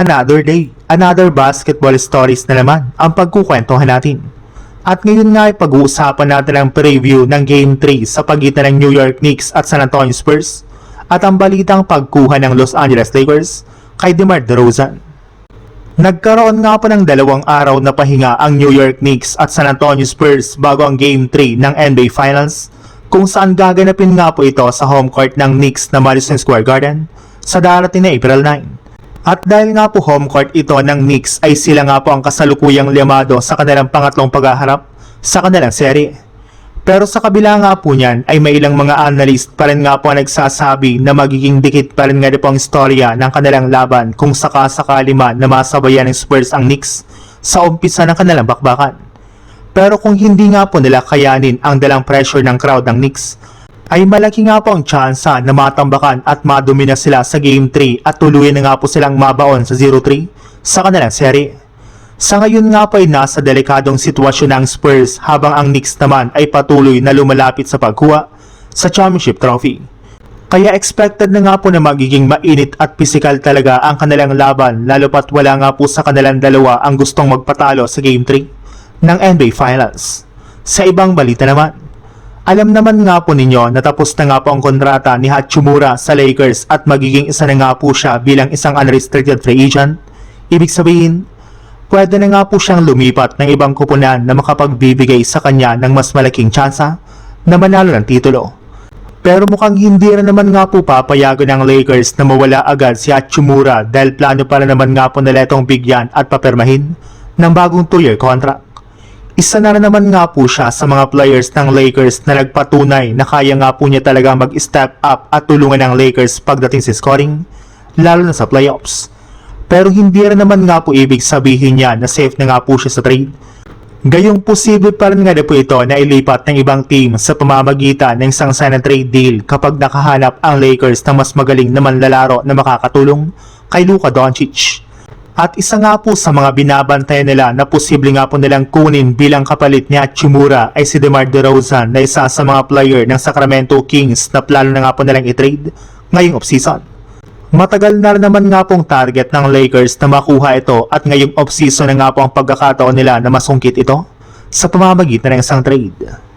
Another day, another basketball stories na naman ang pagkukwentuhan natin. At ngayon nga ay pag-uusapan natin ang preview ng Game 3 sa pagitan ng New York Knicks at San Antonio Spurs at ang balitang pagkuha ng Los Angeles Lakers kay DeMar DeRozan. Nagkaroon nga pa ng 2 araw na pahinga ang New York Knicks at San Antonio Spurs bago ang Game 3 ng NBA Finals kung saan gaganapin nga po ito sa home court ng Knicks na Madison Square Garden sa darating na April 9. At dahil nga po home court ito ng Knicks ay sila nga po ang kasalukuyang liyamado sa kanilang pangatlong paghaharap sa kanilang serye. Pero sa kabila nga po niyan ay may ilang mga analyst pa rin nga po nagsasabi na magiging dikit pa rin nga po ang istorya ng kanilang laban kung sakasakali man na masabayan ng Spurs ang Knicks sa umpisa ng kanilang bakbakan. Pero kung hindi nga po nila kayanin ang dalang pressure ng crowd ng Knicks, ay malaki nga po ang tsansa na matambakan at madumi na sila sa Game 3 at tuluyan na nga po silang mabaon sa 0-3 sa kanilang serye. Sa ngayon nga po ay nasa delikadong sitwasyon ng Spurs habang ang Knicks naman ay patuloy na lumalapit sa pagkuha sa championship trophy. Kaya expected na nga po na magiging mainit at pisikal talaga ang kanilang laban lalo pat wala nga po sa kanilang dalawa ang gustong magpatalo sa Game 3 ng NBA Finals. Sa ibang balita naman, alam naman nga po ninyo na tapos na nga po ang kontrata ni Hachimura sa Lakers at magiging isa na nga po siya bilang isang unrestricted free agent. Ibig sabihin, pwede na nga po siyang lumipat ng ibang kupunan na makapagbibigay sa kanya ng mas malaking tsansa na manalo ng titulo. Pero mukhang hindi na naman nga po papayagan ng Lakers na mawala agad si Hachimura dahil plano para naman nga po nila itong bigyan at papirmahin ng bagong 2-year contract. Isa na naman nga po siya sa mga players ng Lakers na nagpatunay na kaya nga po niya talaga mag-step up at tulungan ng Lakers pagdating sa scoring, lalo na sa playoffs. Pero hindi rin naman nga po ibig sabihin niya na safe na nga po siya sa trade. Gayong posible pa rin nga po ito na ilipat ng ibang team sa pamamagitan ng isang sign and trade deal kapag nakahanap ang Lakers ng mas magaling na manlalaro na makakatulong kay Luka Doncic. At isa nga po sa mga binabantayan nila na posible nga po nilang kunin bilang kapalit ni Hachimura ay si DeMar DeRozan na isa sa mga player ng Sacramento Kings na plano na nga po nilang i-trade ngayong offseason. Matagal na naman nga pong target ng Lakers na makuha ito at ngayong offseason na nga po ang pagkakataon nila na masungkit ito sa pamamagitan ng isang trade.